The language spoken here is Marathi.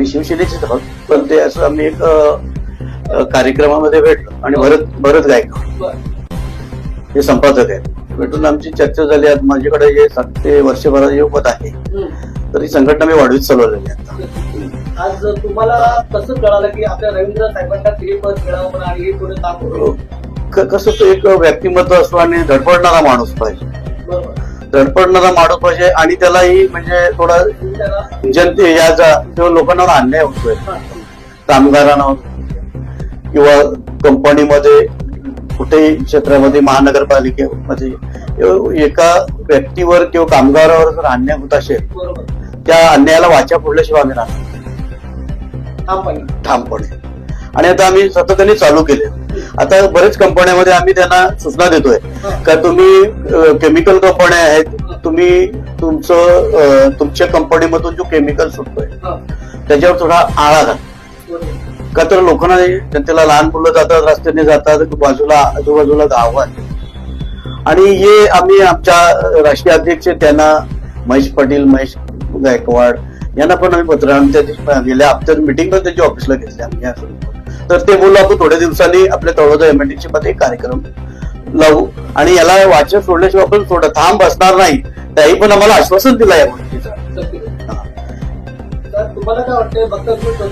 शिवसेनेचेच आहोत, पण ते असं आम्ही एक कार्यक्रमामध्ये भेटलो आणि भरत गायकवाड हे संपादक आहेत. भेटून आमची चर्चा झाली. आज माझ्याकडे जे 7 ते वर्षभराचे जे पद आहे तर ही संघटना मी वाढवीत चालवलेली आता. आज तुम्हाला कसं कळालं की आपल्या रवींद्र साहेबांना ते पद मिळावं आणि हे पुढे काम करू? कसं तो एक व्यक्तिमत्व असतो आणि धडपडणारा माणूस पाहिजे. बरोबर. धडपडणारा माणूस पाहिजे आणि त्यालाही म्हणजे थोडा जनते याचा किंवा लोकांना अन्याय होतोय, कामगारांना किंवा कंपनीमध्ये कुठेही क्षेत्रामध्ये महानगरपालिकेमध्ये एका व्यक्तीवर किंवा कामगारावर जर अन्याय होत असेल बरोबर. त्या अन्यायाला वाचा फोडल्याशिवाय आम्ही राहणार ठामपणे. आणि आता आम्ही सातत्याने चालू केले. आता बरेच कंपन्यामध्ये आम्ही त्यांना सूचना देतोय का तुम्ही केमिकल कंपन्या आहेत, तुम्ही तुमच्या कंपनीमधून जो केमिकल सुटतोय त्याच्यावर थोडा आळा घाला. का तर लोकांना जनतेला लहान मुलं जातात, रस्त्याने जातात, बाजूला आजूबाजूला गाव आहे. आणि हे आम्ही आमच्या राष्ट्रीय अध्यक्ष त्यांना महेश गायकवाड यांना पण आम्ही पत्र गेल्या हप्त्यात मिटिंग पण त्यांच्या ऑफिसला घेतली आम्ही. तर ते बोललो आपण थोड्या दिवसांनी आपल्या तळोजा एमआयडीसी मध्ये कार्यक्रम लावू आणि याला वाचा सोडल्याशिवाय आपण थोडं थांब बसणार नाही. त्याही पण आम्हाला आश्वासन दिलं या गोष्टीचं. तुम्हाला काय वाटतं?